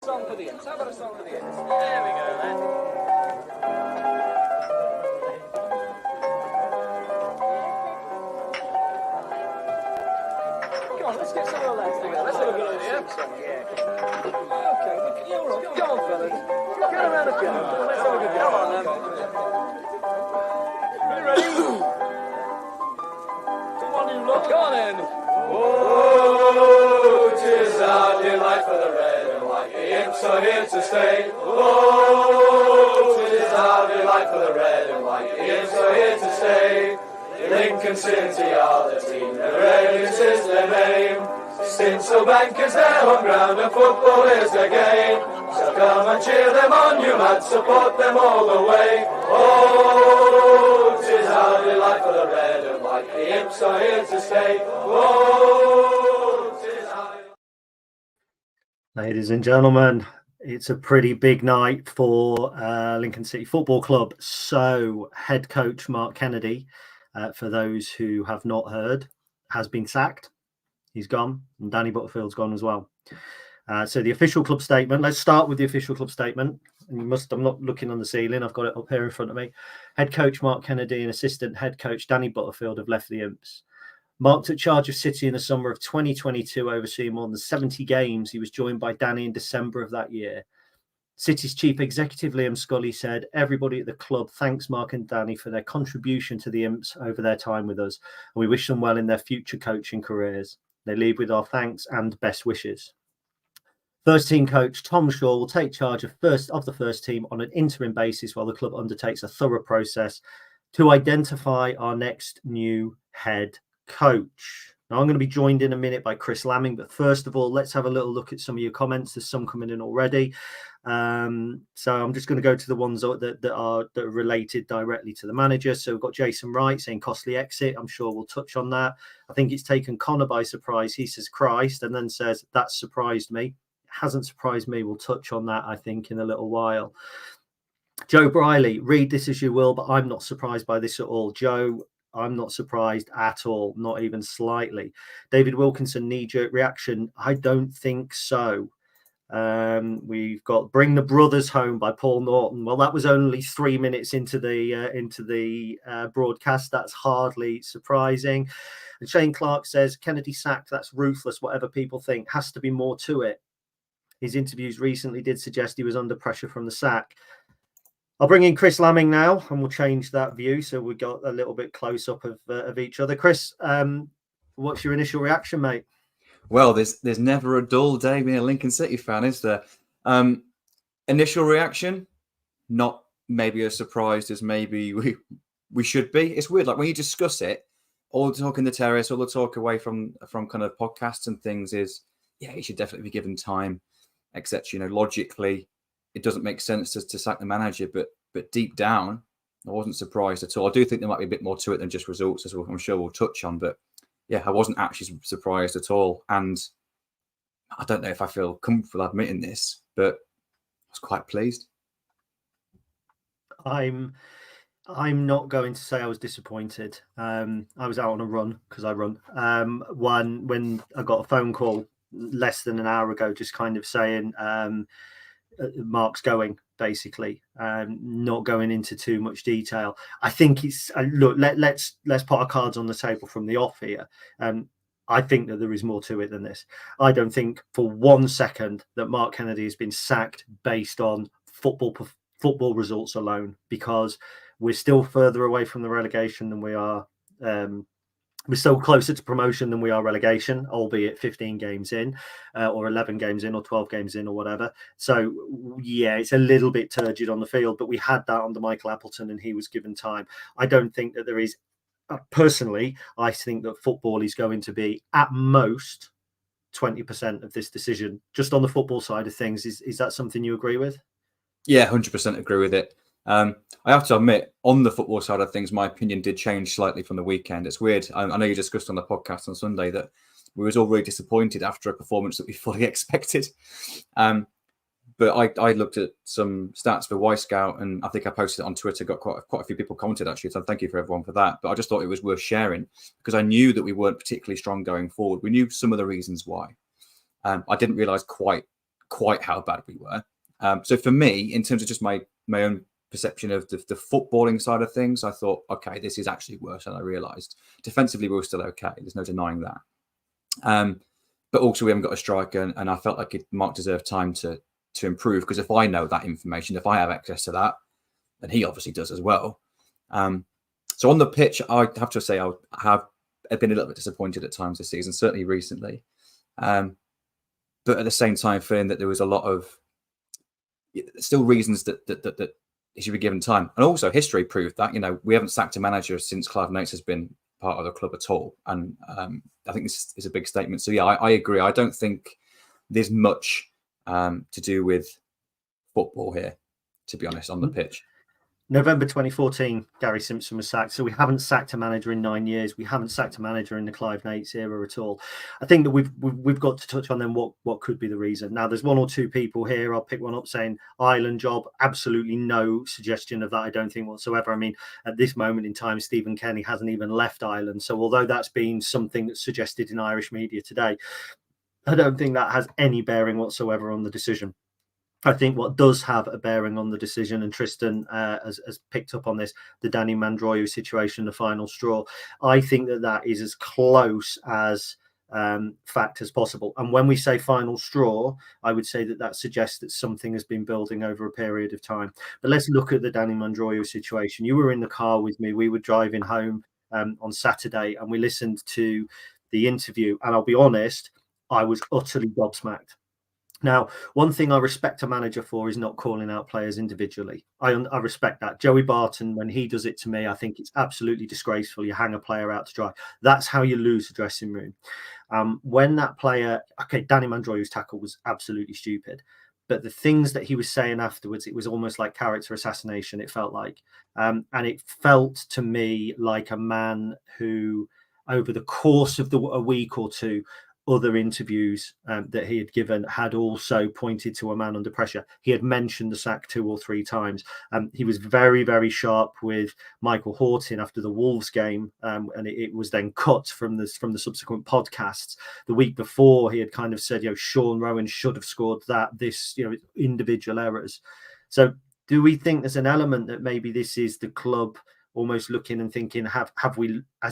Song for the Imps. How about a song for the Imps? There we go then. Come on, let's get some of the lads together. Let's have a go at the Imps song, yeah. Okay, yeah, all right. Go on, fellas. Get around a piano. Let's have a good go. Come on, then. Are you ready? Come on, you lot. Go on, then. Oh, 'tis our delight for the red and white. The Imps are here to stay. Oh, 'tis our delight for the red and white. The Imps are here to stay. Lincoln City are the team, the Reds is their name. Stinsel Bank is their home ground and football is their game. So come and cheer them on, you lads, support them all the way. Oh, 'tis our delight for the red and white. The Imps are here to stay. Oh, 'tis our... Ladies and gentlemen, it's a pretty big night for Lincoln City Football Club. So, head coach Mark Kennedy, for those who have not heard, has been sacked. He's gone, and Danny Butterfield's gone as well. So the official club statement, let's start with the official club statement. And I'm not looking on the ceiling, I've got it up here in front of me. Head coach Mark Kennedy and assistant head coach Danny Butterfield have left the Imps. Mark took charge of City in the summer of 2022, overseeing more than 70 games. He was joined by Danny in December of that year. City's chief executive Liam Scully said, "Everybody at the club thanks Mark and Danny for their contribution to the Imps over their time with us, and we wish them well in their future coaching careers. They leave with our thanks and best wishes." First team coach Tom Shaw will take charge of the first team on an interim basis while the club undertakes a thorough process to identify our next new head coach. Now, I'm going to be joined in a minute by Chris Lamming, but first of all, let's have a little look at some of your comments. There's some coming in already. So I'm just going to go to the ones that are related directly to the manager. So we've got Jason Wright saying costly exit. I'm sure we'll touch on that. I think it's taken Connor by surprise. He says Christ and then says that surprised me. It hasn't surprised me. We'll touch on that, I think, in a little while. Joe Briley, read this as you will, but I'm not surprised by this at all. Joe, I'm not surprised at all, not even slightly. David Wilkinson, knee-jerk reaction. I don't think so. We've got Bring the Brothers Home by Paul Norton. Well, that was only 3 minutes into the broadcast. That's hardly surprising. And Shane Clark says, Kennedy sacked. That's ruthless, whatever people think. Has to be more to it. His interviews recently did suggest he was under pressure from the sack. I'll bring in Chris Lamming now, and we'll change that view so we got a little bit close up of each other. Chris, what's your initial reaction, mate? Well, there's never a dull day being a Lincoln City fan, is there? Initial reaction, not maybe as surprised as maybe we should be. It's weird, like when you discuss it, all the talk in the terrace, all the talk away from kind of podcasts and things is, yeah, he should definitely be given time, etc. Logically, it doesn't make sense to sack the manager, but deep down, I wasn't surprised at all. I do think there might be a bit more to it than just results, as I'm sure we'll touch on. But yeah, I wasn't actually surprised at all. And I don't know if I feel comfortable admitting this, but I was quite pleased. I'm not going to say I was disappointed. I was out on a run because I run. When I got a phone call less than an hour ago, just kind of saying Mark's going, basically, not going into too much detail. I think it's look. Let's put our cards on the table from the off here. I think that there is more to it than this. I don't think for 1 second that Mark Kennedy has been sacked based on football results alone, because we're still further away from the relegation than we are. We're still closer to promotion than we are relegation, albeit 15 games in, or 11 games in, or 12 games in, or whatever. So, yeah, it's a little bit turgid on the field, but we had that under Michael Appleton, and he was given time. I don't think that there is, personally, I think that football is going to be, at most, 20% of this decision, just on the football side of things. Is that something you agree with? Yeah, 100% agree with it. I have to admit, on the football side of things, my opinion did change slightly from the weekend. It's weird. I know you discussed on the podcast on Sunday that we was all really disappointed after a performance that we fully expected. But I looked at some stats for Wyscout, and I think I posted it on Twitter. Got quite a few people commented, actually, so thank you for everyone for that. But I just thought it was worth sharing because I knew that we weren't particularly strong going forward. We knew some of the reasons why. I didn't realise quite quite how bad we were. So for me, in terms of just my own perception of the footballing side of things, I thought, okay, this is actually worse than I realised. Defensively, we were still okay. There's no denying that. But also, we haven't got a striker, and I felt like Mark deserved time to improve, because if I know that information, if I have access to that, and he obviously does as well. So on the pitch, I have to say I have been a little bit disappointed at times this season, certainly recently. But at the same time, feeling that there was a lot of still reasons that he should be given time. And also history proved that, we haven't sacked a manager since Clive Nates has been part of the club at all. And I think this is a big statement. So yeah, I agree. I don't think there's much to do with football here, to be honest, on the pitch. November 2014, Gary Simpson was sacked. So we haven't sacked a manager in 9 years. We haven't sacked a manager in the Clive Nates era at all. I think that we've got to touch on then what could be the reason. Now, there's one or two people here. I'll pick one up saying Ireland job. Absolutely no suggestion of that, I don't think, whatsoever. I mean, at this moment in time, Stephen Kenny hasn't even left Ireland. So although that's been something that's suggested in Irish media today, I don't think that has any bearing whatsoever on the decision. I think what does have a bearing on the decision, and Tristan has picked up on this, the Danny Mandroiu situation, the final straw. I think that is as close as fact as possible. And when we say final straw, I would say that suggests that something has been building over a period of time. But let's look at the Danny Mandroiu situation. You were in the car with me. We were driving home on Saturday, and we listened to the interview. And I'll be honest, I was utterly gobsmacked. Now, one thing I respect a manager for is not calling out players individually. I respect that. Joey Barton, when he does it to me, I think it's absolutely disgraceful. You hang a player out to dry. That's how you lose the dressing room. When that player, Danny Mandroiu's tackle was absolutely stupid, but the things that he was saying afterwards, it was almost like character assassination, it felt like. And it felt to me like a man who, over the course of a week or two, other interviews that he had given had also pointed to a man under pressure. He had mentioned the sack 2 or 3 times. He was very, very sharp with Michael Horton after the Wolves game, and it was then cut from the subsequent podcasts. The week before, he had kind of said, Sean Rowan should have scored this, individual errors. So do we think there's an element that maybe this is the club almost looking and thinking, has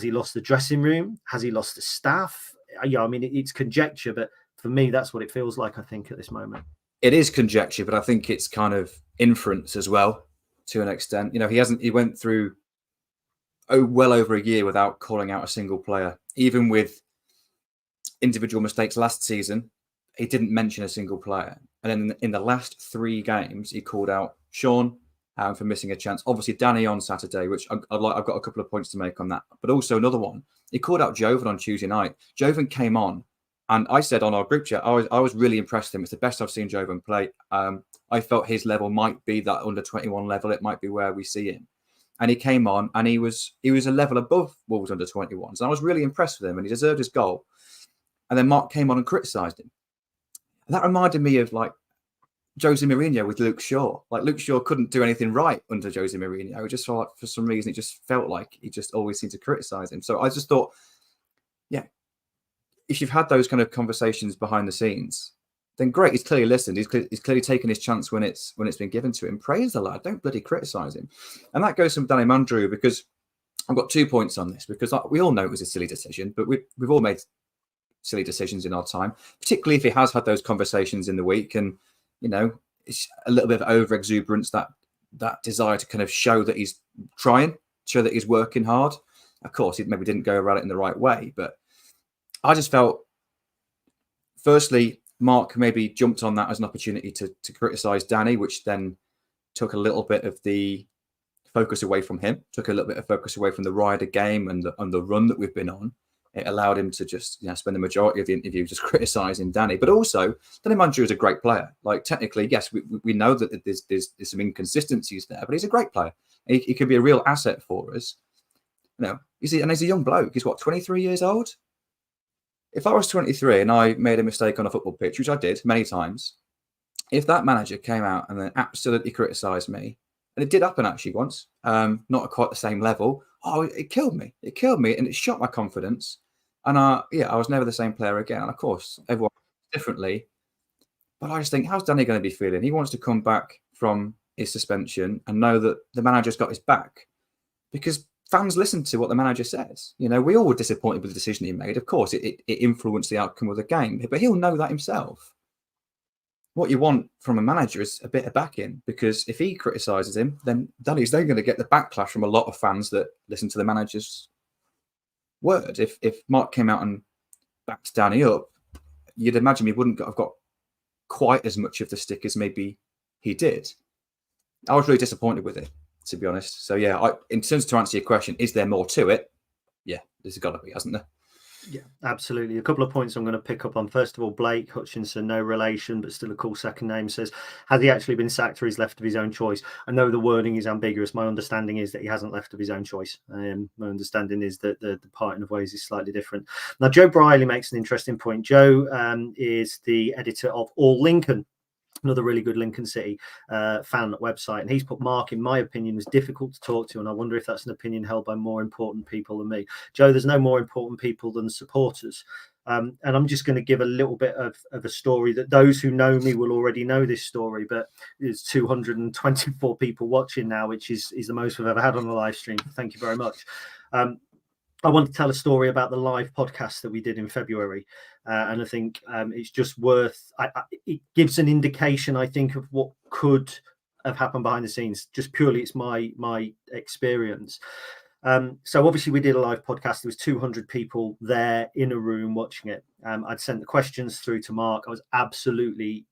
he lost the dressing room? Has he lost the staff? I mean, it's conjecture, but for me, that's what it feels like, I think, at this moment. It is conjecture, but I think it's kind of inference as well, to an extent. He went through well over a year without calling out a single player. Even with individual mistakes last season, he didn't mention a single player. And then in the last 3 games, he called out Sean for missing a chance. Obviously, Danny on Saturday, which I've got a couple of points to make on that. But also another one, he called out Jovan on Tuesday night. Jovan came on, and I said on our group chat, I was really impressed with him. It's the best I've seen Jovan play. I felt his level might be that under 21 level. It might be where we see him. And he came on, and he was a level above Wolves under 21s. And I was really impressed with him, and he deserved his goal. And then Mark came on and criticised him. And that reminded me of Jose Mourinho with Luke Shaw. Luke Shaw couldn't do anything right under Jose Mourinho. It just felt for some reason, it just felt like he just always seemed to criticise him. So I just thought, if you've had those kind of conversations behind the scenes, then great. He's clearly listened. He's clearly taken his chance when it's been given to him. Praise the lad. Don't bloody criticise him. And that goes from Danny Mandroiu, because I've got 2 points on this, because we all know it was a silly decision, but we've all made silly decisions in our time, particularly if he has had those conversations in the week and, it's a little bit of over exuberance, that desire to kind of show that he's trying, show that he's working hard. Of course, he maybe didn't go about it in the right way, but I just felt, firstly, Mark maybe jumped on that as an opportunity to criticise Danny, which then took a little bit of the focus away from him, took a little bit of focus away from the Ryder game and the run that we've been on. It allowed him to just spend the majority of the interview just criticising Danny. But also, Danny Mandroiu is a great player. Technically, yes, we know that there's some inconsistencies there, but he's a great player. He could be a real asset for us. And he's a young bloke. He's 23 years old? If I was 23 and I made a mistake on a football pitch, which I did many times, if that manager came out and then absolutely criticised me, and it did happen actually once, not at quite the same level, it killed me. It killed me, and it shot my confidence. And I was never the same player again. And of course, everyone differently. But I just think, how's Danny going to be feeling? He wants to come back from his suspension and know that the manager's got his back, because fans listen to what the manager says. You know, we all were disappointed with the decision he made. Of course, it influenced the outcome of the game, but he'll know that himself. What you want from a manager is a bit of backing, because if he criticises him, then Danny's then going to get the backlash from a lot of fans that listen to the manager's word. If Mark came out and backed Danny up, you'd imagine he wouldn't have got quite as much of the stick as maybe he did. I was really disappointed with it, to be honest. So yeah, in terms to answer your question, is there more to it? Yeah, there's got to be, hasn't there? Yeah, absolutely. A couple of points I'm going to pick up on. First of all, Blake Hutchinson, no relation, but still a cool second name, says, has he actually been sacked or he's left of his own choice? I know the wording is ambiguous. My understanding is that he hasn't left of his own choice. My understanding is that the parting of ways is slightly different. Now, Joe Briley makes an interesting point. Joe is the editor of All Lincoln, another really good Lincoln City fan website, and he's put Mark, in my opinion, was difficult to talk to, and I wonder if that's an opinion held by more important people than me. Joe, there's no more important people than supporters. And I'm just going to give a little bit of a story that those who know me will already know this story, but there's 224 people watching now, which is the most we've ever had on a live stream. Thank you very much. I want to tell a story about the live podcast that we did in February. And I think it's just worth, it gives an indication, I think, of what could have happened behind the scenes. Just purely, it's my experience. So obviously we did a live podcast. There was 200 people there in a room watching it. I'd sent the questions through to Mark. I was absolutely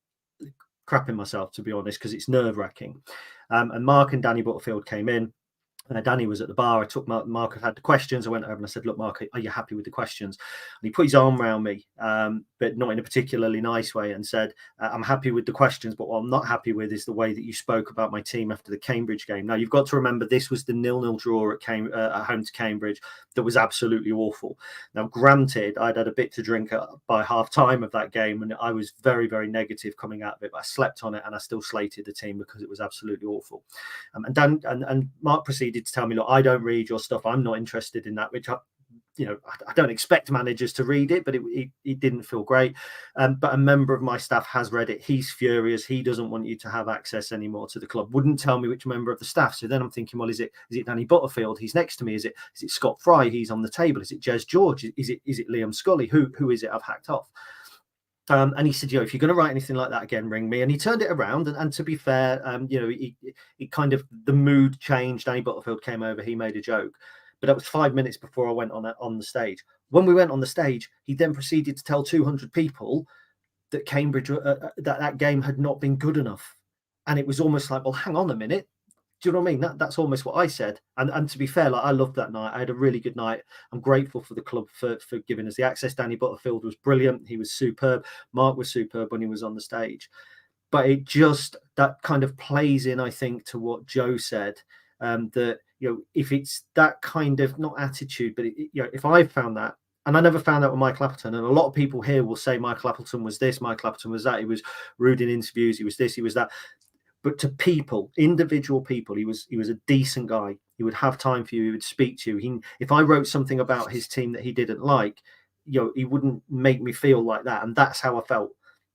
crapping myself, to be honest, because it's nerve-wracking. And Mark and Danny Butterfield came in. Danny was at the bar. I took Mark had the questions. I went over and I said, look, Mark, are you happy with the questions? And he put his arm around me, but not in a particularly nice way, and said, I'm happy with the questions, but what I'm not happy with is the way that you spoke about my team after the Cambridge game. Now, you've got to remember, this was the 0-0 draw at home to Cambridge that was absolutely awful. Now, granted, I'd had a bit to drink by half time of that game, and I was very, very negative coming out of it, but I slept on it and I still slated the team because it was absolutely awful. And Mark proceeded to tell me, look, I don't read your stuff. I'm not interested in that, which I don't expect managers to read it, but it didn't feel great. But a member of my staff has read it. He's furious. He doesn't want you to have access anymore to the club. Wouldn't tell me which member of the staff. So then I'm thinking, well, is it Danny Butterfield? He's next to me. Is it Scott Fry? He's on the table. Is it Jez George? Is it Liam Scully? Who is it I've hacked off? And he said, if you're going to write anything like that again, ring me. And he turned it around. And to be fair, he kind of, the mood changed. Danny Butterfield came over. He made a joke. But that was 5 minutes before I went on the stage. When we went on the stage, he then proceeded to tell 200 people that Cambridge, that game had not been good enough. And it was almost like, well, hang on a minute. Do you know what I mean? That's almost what I said. And to be fair, like, I loved that night. I had a really good night. I'm grateful for the club for giving us the access. Danny Butterfield was brilliant. He was superb. Mark was superb when he was on the stage. But it just, that kind of plays in, I think, to what Joe said, that, if it's that kind of, not attitude, but if I found that, and I never found out with Michael Appleton, and a lot of people here will say Michael Appleton was this, Michael Appleton was that, he was rude in interviews, he was this, he was that. But to people, individual people, he was a decent guy. He would have time for you. He would speak to you. If I wrote something about his team that he didn't like, he wouldn't make me feel like that. And that's how I felt,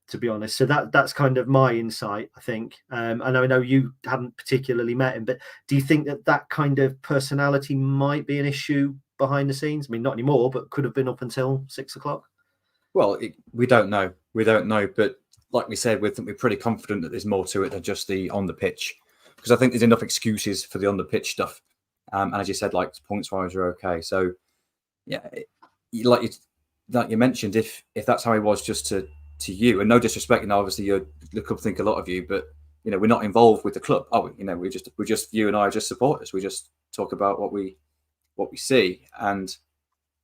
to be honest. So that's kind of my insight, I think. And I know you haven't particularly met him, but do you think that kind of personality might be an issue behind the scenes? I mean, not anymore, but could have been up until 6 o'clock. Well, we don't know. We don't know, but like we said, we're pretty confident that there's more to it than just the on the pitch, because I think there's enough excuses for the on the pitch stuff. And as you said, like, points wise are okay. So yeah, like you mentioned, if that's how he was just to you, and no disrespect, obviously the club think a lot of you, but we're not involved with the club, are we? We're just you and I are just supporters. We just talk about what we see, and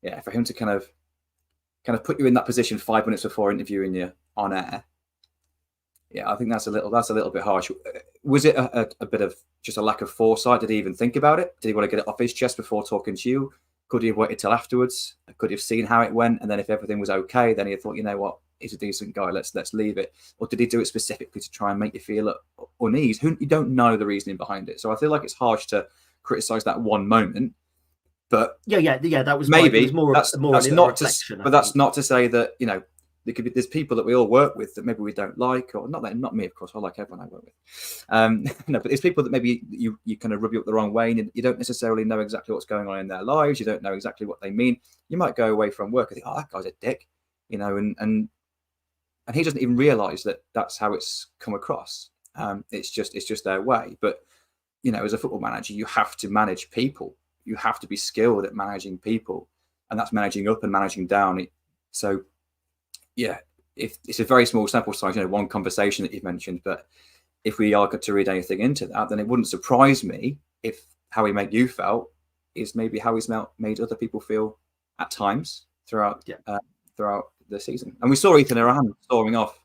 yeah, for him to kind of put you in that position 5 minutes before interviewing you on air. Yeah, I think that's a little bit harsh. Was it a bit of just a lack of foresight? Did he even think about it? Did he want to get it off his chest before talking to you? Could he have waited till afterwards? Could he have seen how it went? And then if everything was okay, then he thought, what, he's a decent guy, let's leave it. Or did he do it specifically to try and make you feel at unease? You don't know the reasoning behind it. So I feel like it's harsh to criticize that one moment. But yeah, that was maybe more that's more not to, but that's not to say that there's people that we all work with that maybe we don't like, or not me, of course. I like everyone I work with. No, but there's people that maybe you kind of rub you up the wrong way, and you don't necessarily know exactly what's going on in their lives. You don't know exactly what they mean. You might go away from work and think, oh, that guy's a dick, and he doesn't even realise that that's how it's come across. It's just their way. But as a football manager, you have to manage people. You have to be skilled at managing people, and that's managing up and managing down. So, yeah, if it's a very small sample size, one conversation that you've mentioned, but if we are to read anything into that, then it wouldn't surprise me if how he made you felt is maybe how he's made other people feel at times throughout the season. And we saw Ethan Iran storming off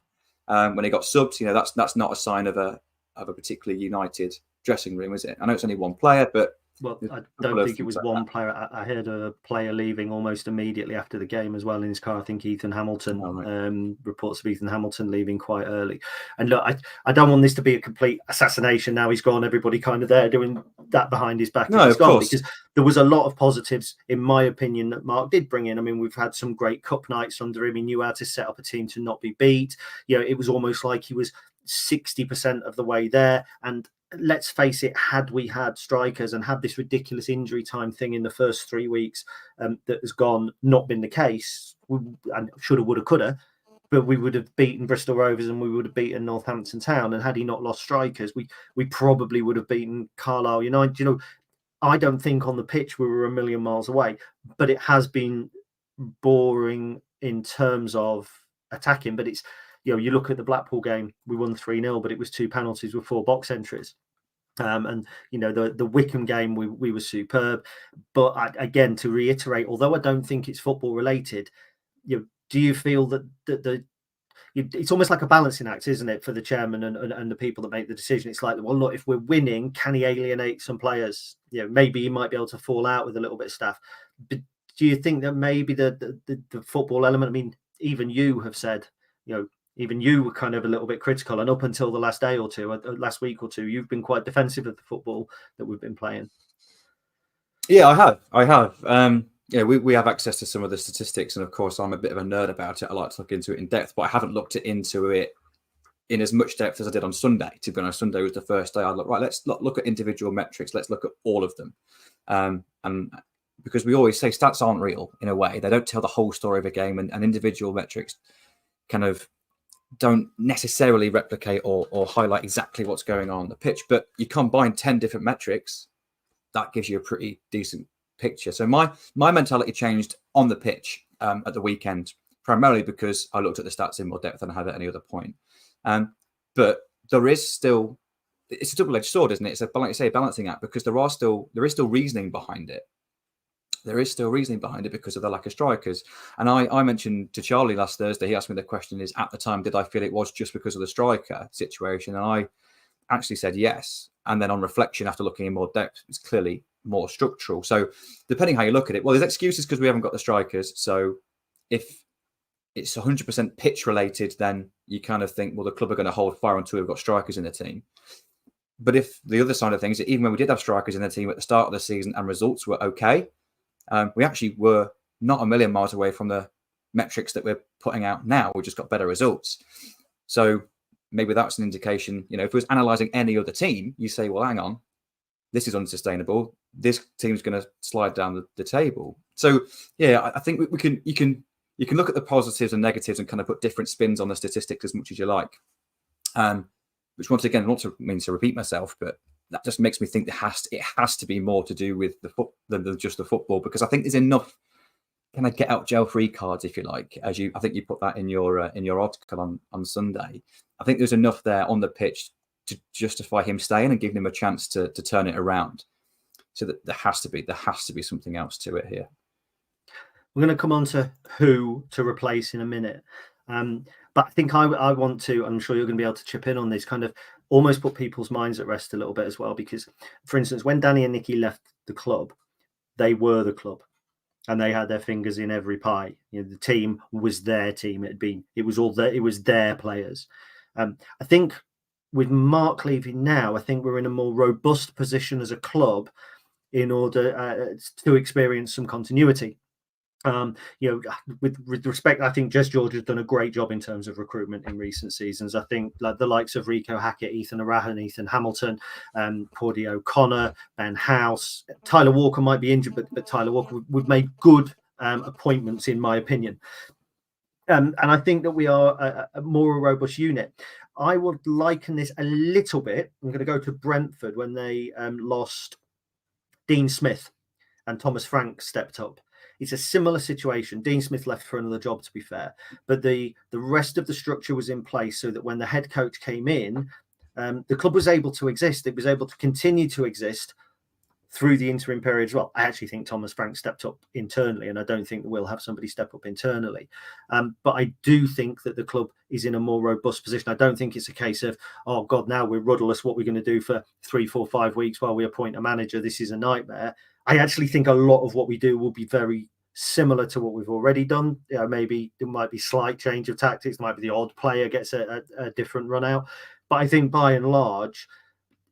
when he got subbed. That's not a sign of a particularly united dressing room, is it? I know it's only one player, but well, I don't think it was one player. I heard a player leaving almost immediately after the game as well in his car. I think Ethan Hamilton, reports of Ethan Hamilton leaving quite early. And look, I don't want this to be a complete assassination. Now he's gone, everybody kind of there doing that behind his back. No, of course. Because there was a lot of positives, in my opinion, that Mark did bring in. I mean, we've had some great cup nights under him. He knew how to set up a team to not be beat. It was almost like he was 60% of the way there. And let's face it, had we had strikers and had this ridiculous injury time thing in the first 3 weeks that has not been the case, and shoulda, woulda, coulda, but we would have beaten Bristol Rovers and we would have beaten Northampton Town. And had he not lost strikers, we probably would have beaten Carlisle United. I don't think on the pitch we were a million miles away, but it has been boring in terms of attacking. But it's, you look at the Blackpool game, we won 3-0, but it was 2 penalties with 4 box entries. And the Wickham game, we were superb. But again, to reiterate, although I don't think it's football related, do you feel that it's almost like a balancing act, isn't it, for the chairman and the people that make the decision? It's like, well, look, if we're winning, can he alienate some players? Maybe he might be able to fall out with a little bit of staff. But do you think that maybe the football element? I mean, even you have said, even you were kind of a little bit critical, and up until the last day or two, last week or two, you've been quite defensive of the football that we've been playing. Yeah, I have. We have access to some of the statistics, and of course, I'm a bit of a nerd about it. I like to look into it in depth, but I haven't looked into it in as much depth as I did on Sunday. To be honest, Sunday was the first day I looked, right, let's look at individual metrics. Let's look at all of them. And because we always say stats aren't real in a way, they don't tell the whole story of a game, and individual metrics kind of don't necessarily replicate or highlight exactly what's going on the pitch. But you combine 10 different metrics, that gives you a pretty decent picture. So my mentality changed on the pitch at the weekend, primarily because I looked at the stats in more depth than I had at any other point. But there is still, it's a double-edged sword, isn't it? It's a balancing act, because there is still reasoning behind it. There is still reasoning behind it because of the lack of strikers. And I mentioned to Charlie last Thursday, he asked me the question, is at the time, did I feel it was just because of the striker situation? And I actually said yes. And then on reflection, after looking in more depth, it's clearly more structural. So depending how you look at it, well, there's excuses because we haven't got the strikers. So if it's 100% pitch related, then you kind of think, well, the club are going to hold fire until we've got strikers in the team. But if the other side of things, even when we did have strikers in the team at the start of the season and results were okay, we actually were not a million miles away from the metrics that we're putting out now. We just got better results. So maybe that's an indication, if we was analysing any other team, you say, well, hang on, this is unsustainable. This team's going to slide down the table. So, yeah, I think you can look at the positives and negatives and kind of put different spins on the statistics as much as you like. Which, once again, not to mean to repeat myself, but that just makes me think it has to be more to do with than just the football, because I think there's enough kind of get out jail free cards, if you like, I think you put that in your article on Sunday. I think there's enough there on the pitch to justify him staying and giving him a chance to turn it around. So that there has to be something else to it here. We're going to come on to who to replace in a minute. But I think I want to, I'm sure you're going to be able to chip in on this, kind of almost put people's minds at rest a little bit as well. Because, for instance, when Danny and Nicky left the club, they were the club and they had their fingers in every pie. The team was their team. It was their players. I think with Mark leaving now, I think we're in a more robust position as a club in order to experience some continuity. With respect, I think Jez George has done a great job in terms of recruitment in recent seasons. I think like the likes of Rico Hackett, Ethan Arahan, Ethan Hamilton, Cordy O'Connor, Ben House, Tyler Walker might be injured, but Tyler Walker, we've made good appointments, in my opinion. And I think that we are a more robust unit. I would liken this a little bit. I'm going to go to Brentford when they lost Dean Smith and Thomas Frank stepped up. It's a similar situation. Dean Smith left for another job, to be fair, but the rest of the structure was in place so that when the head coach came in, the club was able to exist. It was able to continue to exist through the interim period as well. I actually think Thomas Frank stepped up internally, and I don't think that we'll have somebody step up internally. But I do think that the club is in a more robust position. I don't think it's a case of, oh God, now we're rudderless. What we're going to do for 3, 4, 5 weeks while we appoint a manager? This is a nightmare. I actually think a lot of what we do will be very similar to what we've already done. Maybe there might be slight change of tactics. Might be the odd player gets a different run out. But I think by and large,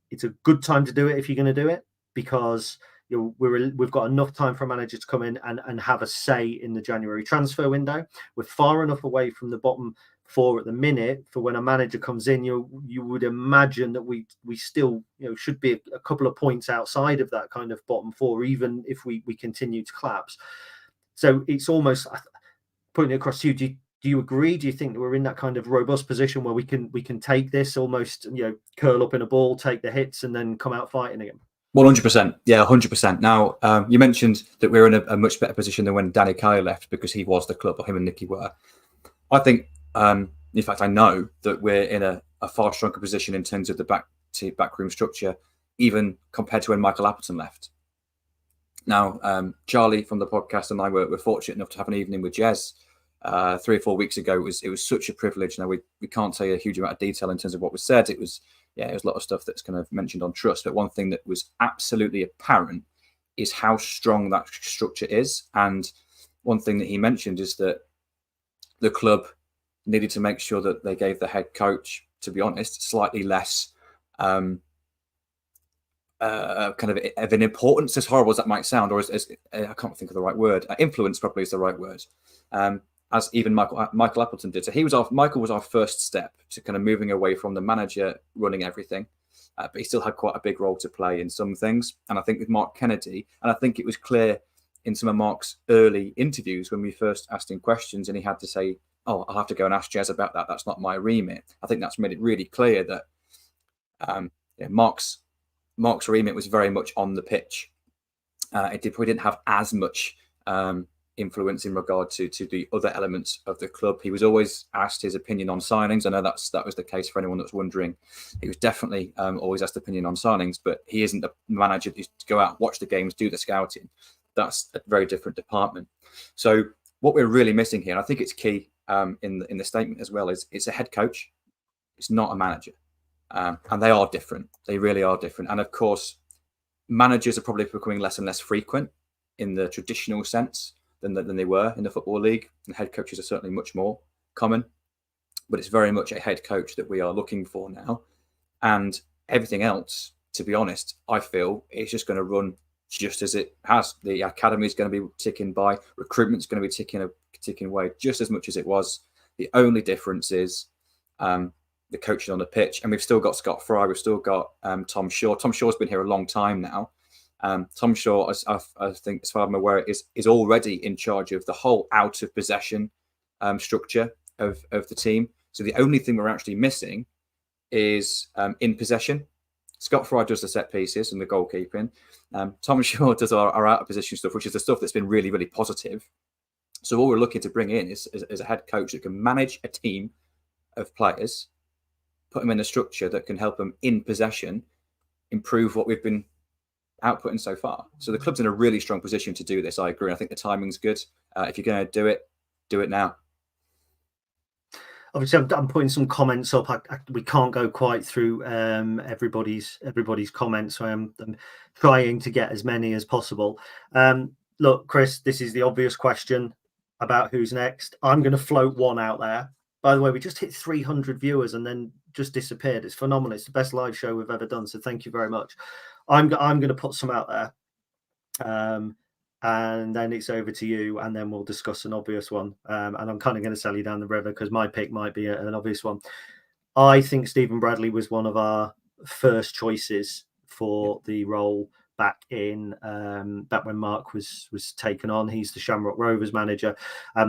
it's a good time to do it if you're going to do it, because we've got enough time for a manager to come in and have a say in the January transfer window. We're far enough away from the bottom 4 at the minute for when a manager comes in. You would imagine that we still should be a couple of points outside of that kind of bottom 4, even if we continue to collapse. So it's almost putting it across to you. Do you agree? Do you think that we're in that kind of robust position where we can take this almost curl up in a ball, take the hits, and then come out fighting again? 100%. Yeah, 100%. Now, you mentioned that we're in a much better position than when Danny Kelly left because he was the club, or him and Nicky were. I think, in fact, I know that we're in a far stronger position in terms of the backroom structure, even compared to when Michael Appleton left. Now, Charlie from the podcast and I were fortunate enough to have an evening with Jez 3 or 4 weeks ago. It was such a privilege. Now, we can't say a huge amount of detail in terms of what was said. It was a lot of stuff that's kind of mentioned on trust. But one thing that was absolutely apparent is how strong that structure is. And one thing that he mentioned is that the club needed to make sure that they gave the head coach, to be honest, slightly less kind of an importance, as horrible as that might sound, or as I can't think of the right word. Influence probably is the right word. As even Michael Appleton did. So Michael was our first step to kind of moving away from the manager running everything, but he still had quite a big role to play in some things. And I think with Mark Kennedy, and I think it was clear in some of Mark's early interviews when we first asked him questions, and he had to say, "Oh, I'll have to go and ask Jez about that. That's not my remit." I think that's made it really clear that Mark's remit was very much on the pitch. We didn't have as much influence in regard to the other elements of the club. He was always asked his opinion on signings. I know that was the case for anyone that's wondering. He was definitely always asked opinion on signings, but he isn't a manager to go out, watch the games, do the scouting. That's a very different department. So what we're really missing here, and I think it's key in the statement as well, is it's a head coach. It's not a manager. And they are different. They really are different. And of course, managers are probably becoming less and less frequent in the traditional sense than they were in the Football League. And head coaches are certainly much more common. But it's very much a head coach that we are looking for now. And everything else, to be honest, I feel it's just going to run just as it has. The academy is going to be ticking by. Recruitment is going to be ticking away just as much as it was. The only difference is the coaching on the pitch. And we've still got Scott Fry. We've still got Tom Shaw. Tom Shaw's been here a long time now. Tom Shaw, I think, as far as I'm aware, is already in charge of the whole out of possession structure of the team. So the only thing we're actually missing is in possession. Scott Fry does the set pieces and the goalkeeping. Tom Shaw does our out of position stuff, which is the stuff that's been really, really positive. So all we're looking to bring in is a head coach that can manage a team of players, put them in a structure that can help them in possession improve what we've been outputting so far. So the club's in a really strong position to do this. I agree. I think the timing's good. If you're going to do it now. Obviously, I'm putting some comments up. We can't go quite through everybody's comments, so I'm trying to get as many as possible. Look, Chris, this is the obvious question about who's next. I'm going to float one out there. By the way, we just hit 300 viewers and then just disappeared. It's phenomenal. It's the best live show we've ever done. So thank you very much. I'm going to put some out there. and then it's over to you, and then we'll discuss an obvious one. And I'm kind of going to sell you down the river because my pick might be an obvious one. I think Stephen Bradley was one of our first choices for the role back when Mark was taken on. He's the Shamrock Rovers manager.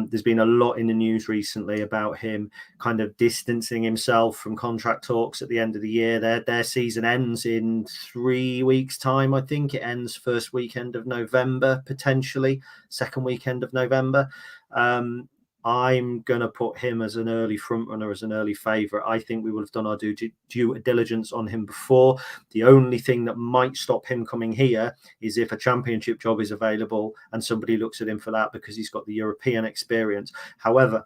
There's been a lot in the news recently about him kind of distancing himself from contract talks at the end of the year. Their season ends in 3 weeks' time. I think it ends first weekend of November, potentially second weekend of November. I'm going to put him as an early front runner, as an early favourite. I think we would have done our due diligence on him before. The only thing that might stop him coming here is if a championship job is available and somebody looks at him for that because he's got the European experience. However,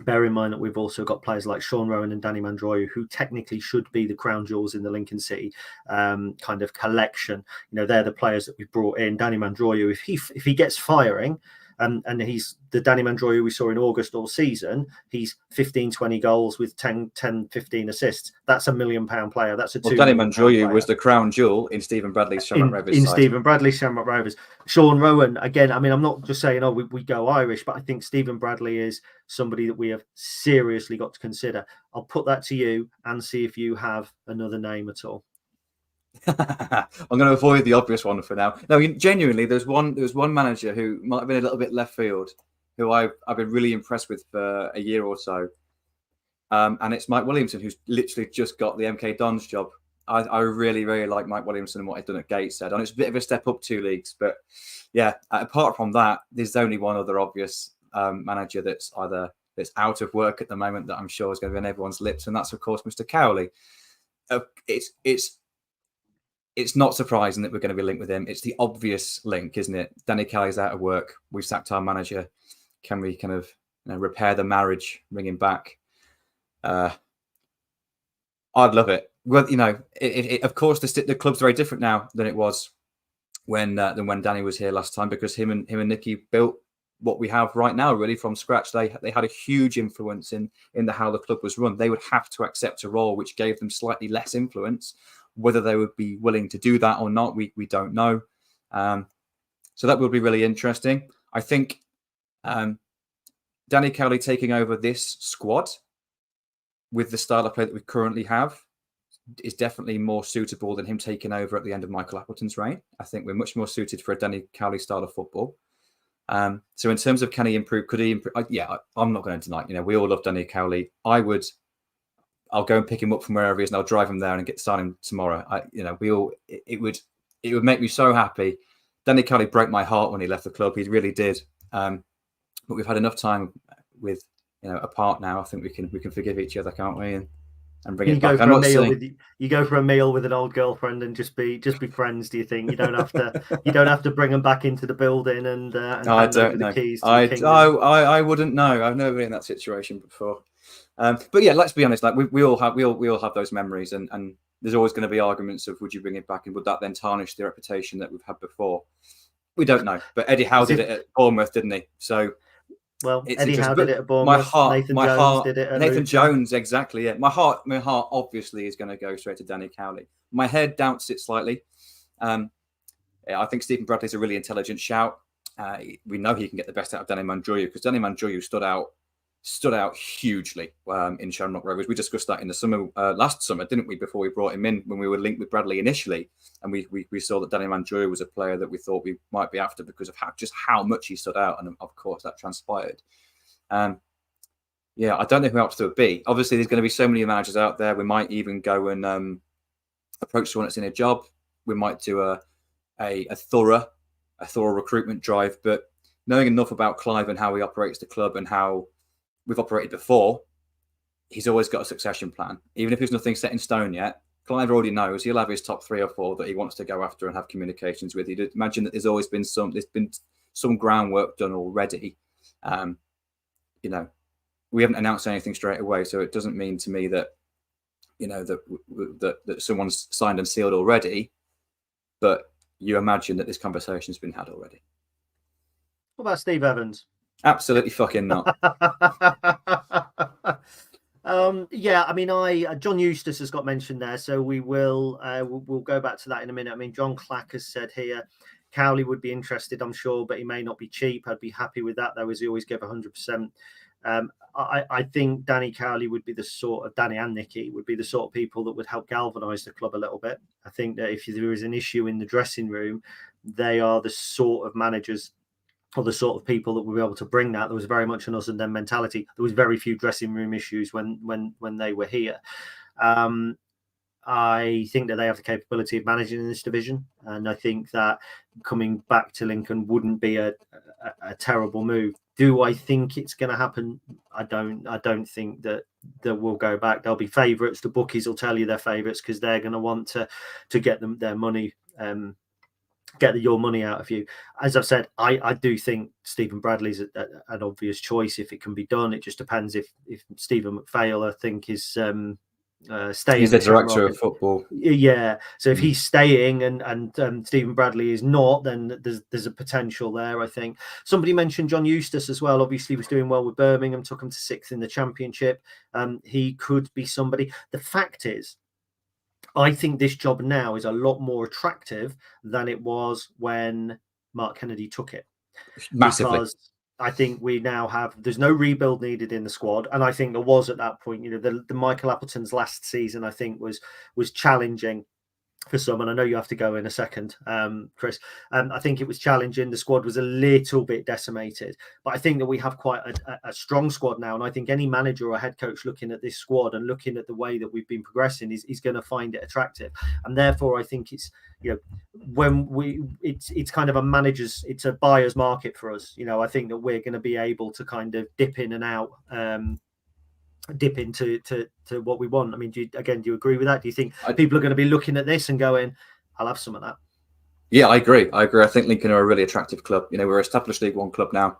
bear in mind that we've also got players like Sean Rowan and Danny Mandroiu, who technically should be the crown jewels in the Lincoln City kind of collection. They're the players that we've brought in. Danny Mandroiu, if he gets firing, and he's the Danny Mandroiu we saw in August all season. He's 15, 20 goals with 10, 15 assists. That's £1 million player. That's a Danny Mandroiu was the crown jewel in Stephen Bradley's Shamrock Rovers. In Stephen Bradley's Shamrock Rovers. Sean Rowan, again, I mean, I'm not just saying, we go Irish, but I think Stephen Bradley is somebody that we have seriously got to consider. I'll put that to you and see if you have another name at all. I'm going to avoid the obvious one for now. No, genuinely, there was one manager who might have been a little bit left field, who I've been really impressed with for a year or so, and it's Mike Williamson, who's literally just got the MK Dons job. I really, really like Mike Williamson and what he's done at Gateshead. And it's a bit of a step up 2 leagues, but yeah. Apart from that, there's only one other obvious manager that's out of work at the moment that I'm sure is going to be on everyone's lips, and that's of course Mr. Cowley. It's not surprising that we're going to be linked with him. It's the obvious link, isn't it? Danny Cowley's out of work. We've sacked our manager. Can we kind of repair the marriage, bring him back? I'd love it. Well, of course, the club's very different now than it was when Danny was here last time, because him and Nicky built what we have right now really from scratch. They had a huge influence in how the club was run. They would have to accept a role which gave them slightly less influence. Whether they would be willing to do that or not, we don't know. So that will be really interesting. I think Danny Cowley taking over this squad with the style of play that we currently have is definitely more suitable than him taking over at the end of Michael Appleton's reign. I think we're much more suited for a Danny Cowley style of football. So in terms of can he improve, could he improve? I'm not going to deny, we all love Danny Cowley. I'll go and pick him up from wherever he is, and I'll drive him there and get sign him tomorrow. It would make me so happy. Danny Cowley broke my heart when he left the club. He really did. But we've had enough time with apart now. I think we can forgive each other, can't we? And bring it back. You go for a meal with an old girlfriend and just be friends. Do you think you don't have to bring them back into the building and I don't know. The keys to I wouldn't know. I've never been in that situation before. But yeah, let's be honest. Like we all have those memories, and there's always going to be arguments of would you bring it back, and would that then tarnish the reputation that we've had before? We don't know. But Eddie Howe did it at Bournemouth, didn't he? So Eddie Howe did it at Bournemouth. Nathan Jones, exactly. Yeah, my heart obviously is going to go straight to Danny Cowley. My head doubts it slightly. I think Stephen Bradley's a really intelligent shout. We know he can get the best out of Danny Mandroiu, because Danny Mandroiu stood out hugely in Shamrock Rovers. We discussed that in the summer, last summer, didn't we, before we brought him in, when we were linked with Bradley initially. And we saw that Danny Mandroiu was a player that we thought we might be after because of how much he stood out. And of course, that transpired. I don't know who else there would be. Obviously, there's going to be so many managers out there. We might even go and approach someone that's in a job. We might do a thorough recruitment drive. But knowing enough about Clive and how he operates the club and how we've operated before, he's always got a succession plan. Even if there's nothing set in stone yet, Clive already knows he'll have his top 3 or 4 that he wants to go after and have communications with. You'd imagine that there's been some groundwork done already. We haven't announced anything straight away, so it doesn't mean to me that that someone's signed and sealed already. But you imagine that this conversation's been had already. What about Steve Evans? Absolutely fucking not. John Eustace has got mentioned there, so we'll go back to that in a minute. I mean, John Clack has said here, Cowley would be interested, I'm sure, but he may not be cheap. I'd be happy with that, though, as he always gave 100%. I think Danny Cowley would be the sort of, Danny and Nicky would be the sort of people that would help galvanise the club a little bit. I think that if there is an issue in the dressing room, they are the sort of managers or the sort of people that will be able to bring that. There was very much an us and them mentality. There was very few dressing room issues when they were here. I think that they have the capability of managing in this division, and I think that coming back to Lincoln wouldn't be a terrible move. Do I think it's going to happen? I don't think that we'll go back. They'll be favourites. The bookies will tell you they're favourites because they're going to want to get them their money, get your money out of you. As I've said, I do think Stephen Bradley's an obvious choice if it can be done. It just depends if Stephen McPhail, I think, is staying. He's the director of football. Yeah. So if he's staying and Stephen Bradley is not, then there's a potential there, I think. Somebody mentioned John Eustace as well. Obviously, he was doing well with Birmingham, took him to 6th in the Championship. He could be somebody. The fact is, I think this job now is a lot more attractive than it was when Mark Kennedy took it. Massively. Because I think we now have, there's no rebuild needed in the squad. And I think there was at that point, the Michael Appleton's last season, I think was challenging for some. And I know you have to go in a second, Chris. I think it was challenging. The squad was a little bit decimated, but I think that we have quite a strong squad now. And I think any manager or head coach looking at this squad and looking at the way that we've been progressing is going to find it attractive. And therefore, I think it's, it's kind of it's a buyer's market for us. I think that we're going to be able to kind of dip in and out, dip into what we want. I mean, do you agree with that? Do you think people are going to be looking at this and going, I'll have some of that? Yeah, I agree. I think Lincoln are a really attractive club. We're an established League One club now.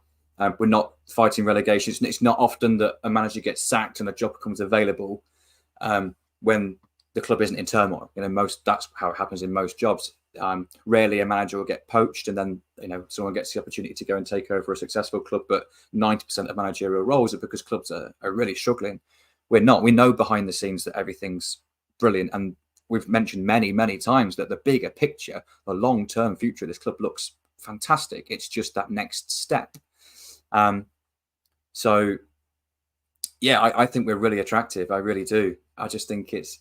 We're not fighting relegation. It's not often that a manager gets sacked and a job becomes available when the club isn't in turmoil. That's how it happens in most jobs. Rarely a manager will get poached and then someone gets the opportunity to go and take over a successful club. But 90% of managerial roles are because clubs are really struggling. We're not. We know behind the scenes that everything's brilliant, and we've mentioned many times that the bigger picture, the long-term future of this club looks fantastic. It's just that next step. So yeah, I think we're really attractive. I really do. I just think it's,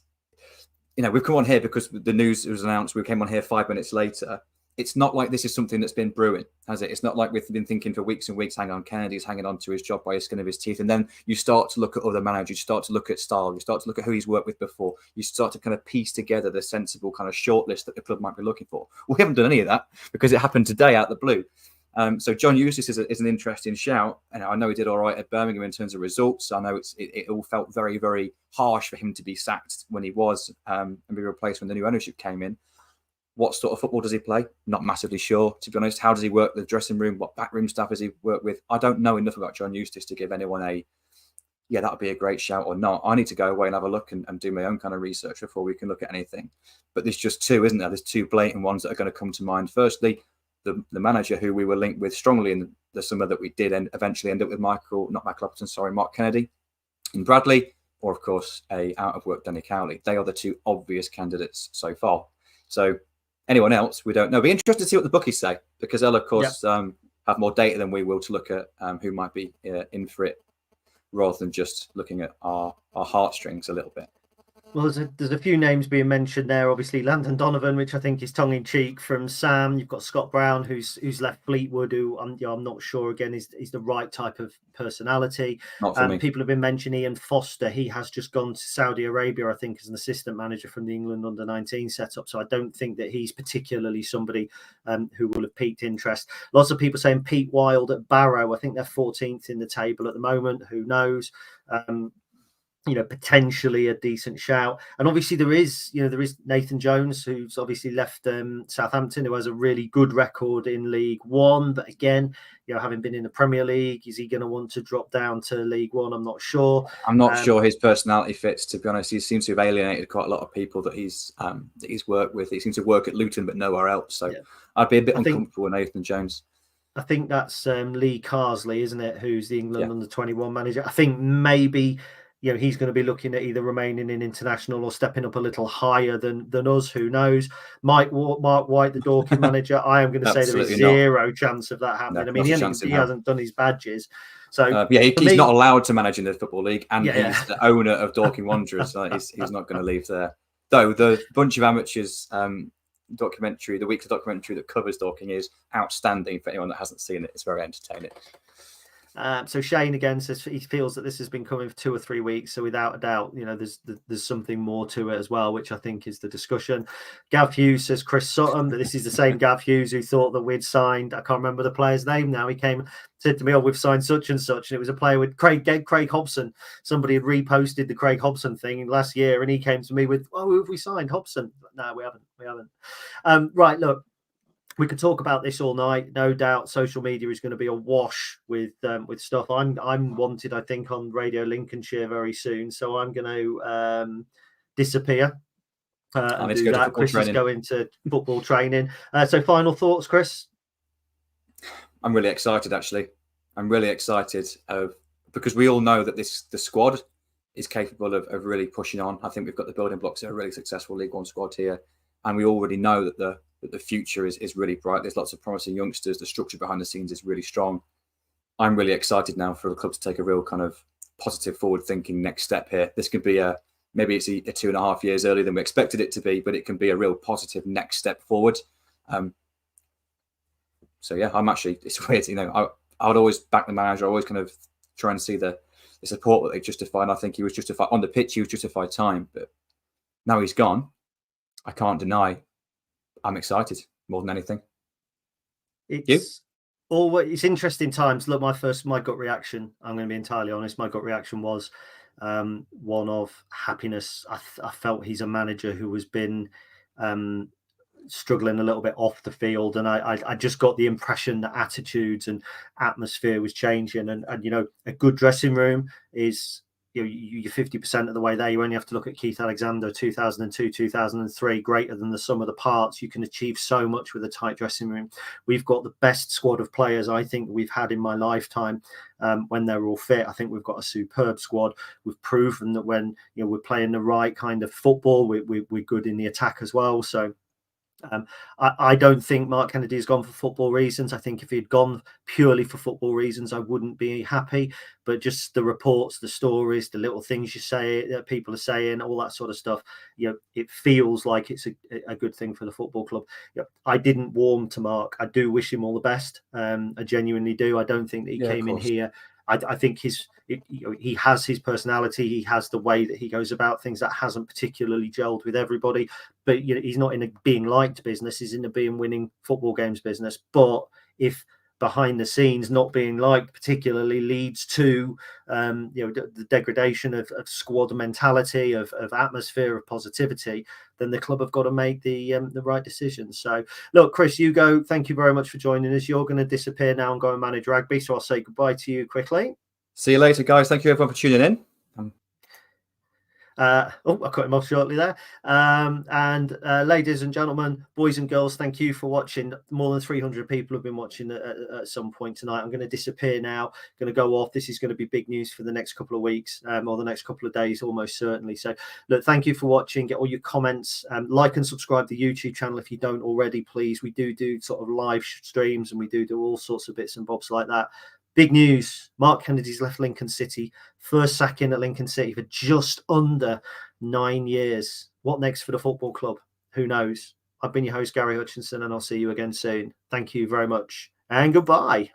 we've come on here because the news was announced. We came on here 5 minutes later. It's not like this is something that's been brewing, has it? It's not like we've been thinking for weeks and weeks, hang on, Kennedy's hanging on to his job by the skin of his teeth. And then you start to look at other managers, you start to look at style, you start to look at who he's worked with before. You start to kind of piece together the sensible kind of shortlist that the club might be looking for. We haven't done any of that because it happened today out of the blue. So John Eustace is an interesting shout. And I know he did all right at Birmingham in terms of results. I know it all felt very, very harsh for him to be sacked when he was and be replaced when the new ownership came in. What sort of football does he play? Not massively sure, to be honest. How does he work the dressing room? What backroom staff has he worked with? I don't know enough about John Eustace to give anyone that would be a great shout or not. I need to go away and have a look and do my own kind of research before we can look at anything. But there's just two, isn't there? There's two blatant ones that are going to come to mind. Firstly, the manager who we were linked with strongly in the summer that we did and eventually end up with Mark Kennedy and Bradley, or of course a out of work Danny Cowley. They are the two obvious candidates so far. So anyone else, we don't know. Be interested to see what the bookies say, because they'll, of course, have more data than we will to look at who might be in for it, rather than just looking at our heartstrings a little bit. Well, there's a few names being mentioned there. Obviously, Landon Donovan, which I think is tongue-in-cheek from Sam. You've got Scott Brown, who's left Fleetwood, who I'm not sure, again, is the right type of personality. Not for me. People have been mentioning Ian Foster. He has just gone to Saudi Arabia, I think, as an assistant manager from the England under-19 setup. So I don't think that he's particularly somebody who will have piqued interest. Lots of people saying Pete Wild at Barrow. I think they're 14th in the table at the moment. Who knows? Potentially a decent shout. And obviously there is Nathan Jones, who's obviously left Southampton, who has a really good record in League One. But again, having been in the Premier League, is he going to want to drop down to League One? I'm not sure. I'm not sure his personality fits, to be honest. He seems to have alienated quite a lot of people that he's worked with. He seems to work at Luton, but nowhere else. So I'd be a bit uncomfortable with Nathan Jones. I think that's Lee Carsley, isn't it? Who's the England under-21 manager. I think maybe, he's going to be looking at either remaining in international or stepping up a little higher than us. Who knows? Mark White, the Dorking manager, I am going to say there is zero chance of that happening. No, I mean, he hasn't done his badges. So he's not allowed to manage in the Football League, and he's the owner of Dorking Wanderers. So he's not going to leave there. Though the Bunch of Amateurs documentary, the weekly documentary that covers Dorking, is outstanding for anyone that hasn't seen it. It's very entertaining. So Shane again says he feels that this has been coming for 2 or 3 weeks. So without a doubt, there's something more to it as well, which I think is the discussion. Gav Hughes says Chris Sutton, that this is the same Gav Hughes who thought that we'd signed, I can't remember the player's name now. He said to me, we've signed such and such. And it was a player with Craig Hobson. Somebody had reposted the Craig Hobson thing last year. And he came to me with, who have we signed? Hobson? No, we haven't. Right, look. We could talk about this all night. No doubt, social media is going to be awash with stuff. I'm wanted, I think, on Radio Lincolnshire very soon, so I'm going to disappear and do that. Chris is going to football training. So, final thoughts, Chris? I'm really excited. Actually, I'm really excited because we all know that the squad is capable of really pushing on. I think we've got the building blocks of a really successful League One squad here, and we already know that the future is really bright. There's lots of promising youngsters. The structure behind the scenes is really strong. I'm really excited now for the club to take a real kind of positive forward-thinking next step here. This could be maybe it's a 2.5 years earlier than we expected it to be, but it can be a real positive next step forward. So yeah, it's weird. I would always back the manager. I always kind of try and see the support that they justified. And I think he was justified on the pitch. He was justified time, but now he's gone. I can't deny I'm excited more than anything. It's interesting times. Look, my gut reaction, I'm going to be entirely honest, my gut reaction was one of happiness. I felt he's a manager who has been struggling a little bit off the field, and I just got the impression that attitudes and atmosphere was changing, and a good dressing room is you're 50% of the way there. You only have to look at Keith Alexander, 2002, 2003, greater than the sum of the parts. You can achieve so much with a tight dressing room. We've got the best squad of players I think we've had in my lifetime when they're all fit. I think we've got a superb squad. We've proven that when we're playing the right kind of football, we're good in the attack as well. So I don't think Mark Kennedy has gone for football reasons. I think if he'd gone purely for football reasons, I wouldn't be happy. But just the reports, the stories, the little things you say that people are saying, all that sort of stuff, it feels like it's a good thing for the football club. I didn't warm to Mark. I do wish him all the best. I genuinely do. I don't think that he came in here. I think he has his personality. He has the way that he goes about things that hasn't particularly gelled with everybody. But he's not in a being liked business. He's in a being winning football games business. But if behind the scenes not being liked particularly leads to the degradation of squad mentality, of atmosphere, of positivity, then the club have got to make the right decision. So look, Chris, you go. Thank you very much for joining us. You're going to disappear now and go and manage rugby, so I'll say goodbye to you quickly. See you later, guys. Thank you everyone for tuning in. I cut him off shortly there. And ladies and gentlemen, boys and girls, thank you for watching. More than 300 people have been watching at some point tonight. I'm going to disappear now, going to go off. This is going to be big news for the next couple of weeks or the next couple of days, almost certainly. So look, thank you for watching. Get all your comments, like and subscribe to the YouTube channel if you don't already, please. We do sort of live streams, and we do all sorts of bits and bobs like that. Big news, Mark Kennedy's left Lincoln City. First sack-in at Lincoln City for just under 9 years. What next for the football club? Who knows? I've been your host, Gary Hutchinson, and I'll see you again soon. Thank you very much, and goodbye.